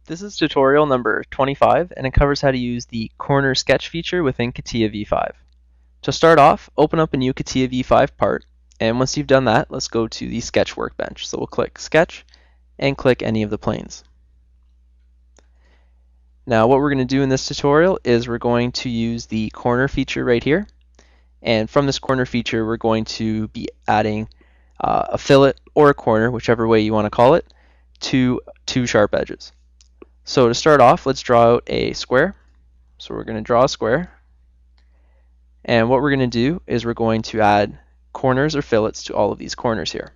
This is tutorial number 25 and it covers how to use the corner sketch feature within CATIA v5. To start off, open up a new CATIA v5 part, and once you've done that, let's go to the sketch workbench. So we'll click sketch and click any of the planes. Now what we're going to do in this tutorial is we're going to use the corner feature right here, and from this corner feature we're going to be adding a fillet or a corner, whichever way you want to call it, to two sharp edges. So to start off, let's draw out a square. So we're going to draw a square. And what we're going to do is we're going to add corners or fillets to all of these corners here.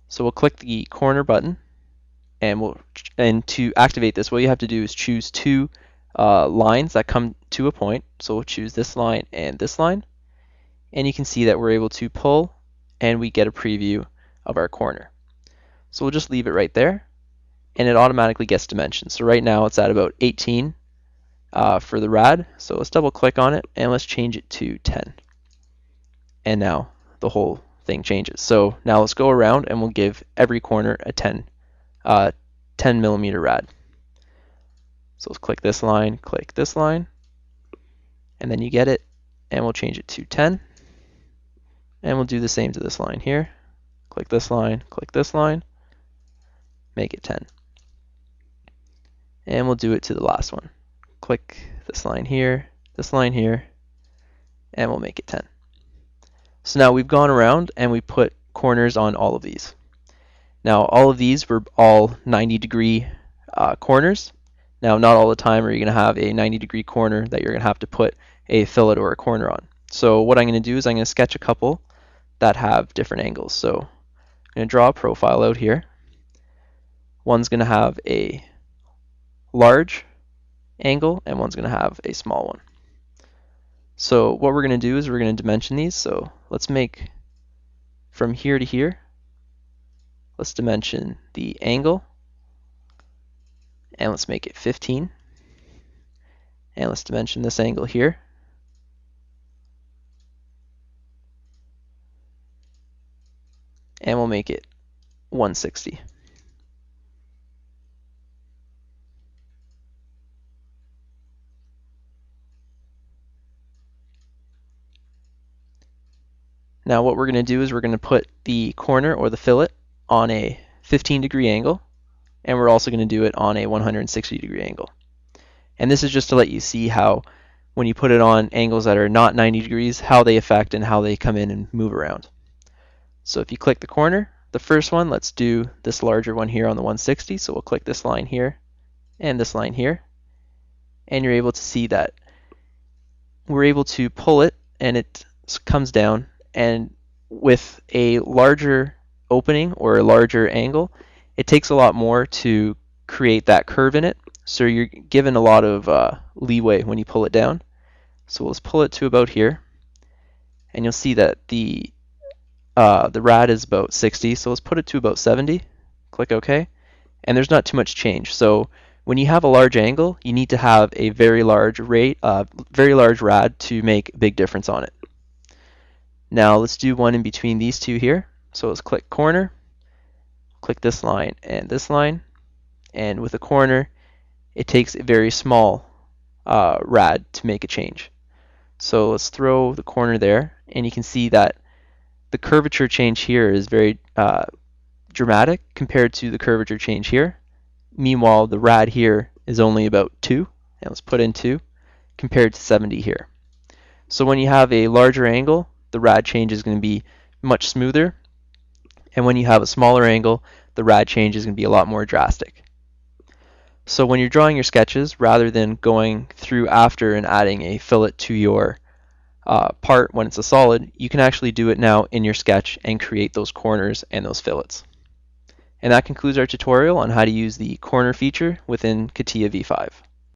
So we'll click the corner button, and to activate this, what you have to do is choose two lines that come to a point. So we'll choose this line and this line. And you can see that we're able to pull and we get a preview of our corner. So we'll just leave it right there, and it automatically gets dimensions. So right now it's at about 18 for the rad. So let's double click on it and let's change it to 10. And now the whole thing changes. So now let's go around and we'll give every corner a 10 millimeter rad. So let's click this line, and then you get it, and we'll change it to 10. And we'll do the same to this line here. Click this line, make it 10. And we'll do it to the last one. Click this line here, and we'll make it 10. So now we've gone around and we put corners on all of these. Now all of these were all 90-degree corners. Now not all the time are you going to have a 90-degree corner that you're going to have to put a fillet or a corner on. So what I'm going to do is I'm going to sketch a couple that have different angles. So I'm going to draw a profile out here. One's going to have a large angle and one's going to have a small one. So what we're going to do is we're going to dimension these. So let's make from here to here, let's dimension the angle, and let's make it 15. And let's dimension this angle here. And we'll make it 160. Now what we're going to do is we're going to put the corner or the fillet on a 15-degree angle, and we're also going to do it on a 160-degree angle. And this is just to let you see how when you put it on angles that are not 90 degrees, how they affect and how they come in and move around. So if you click the corner, the first one, let's do this larger one here on the 160. So we'll click this line here and this line here, and you're able to see that we're able to pull it and it comes down, and with a larger opening or a larger angle, it takes a lot more to create that curve in it. So you're given a lot of leeway when you pull it down. So let's pull it to about here, and you'll see that the rad is about 60, so let's put it to about 70. Click OK, and there's not too much change. So when you have a large angle, you need to have a very large rad to make a big difference on it. Now let's do one in between these two here. So let's click corner, click this line, and with a corner, it takes a very small rad to make a change. So let's throw the corner there, and you can see that the curvature change here is very dramatic compared to the curvature change here. Meanwhile, the rad here is only about 2, and let's put in 2, compared to 70 here. So when you have a larger angle, the rad change is going to be much smoother, and when you have a smaller angle, the rad change is going to be a lot more drastic. So when you're drawing your sketches, rather than going through after and adding a fillet to your part when it's a solid, you can actually do it now in your sketch and create those corners and those fillets. And that concludes our tutorial on how to use the corner feature within CATIA v5.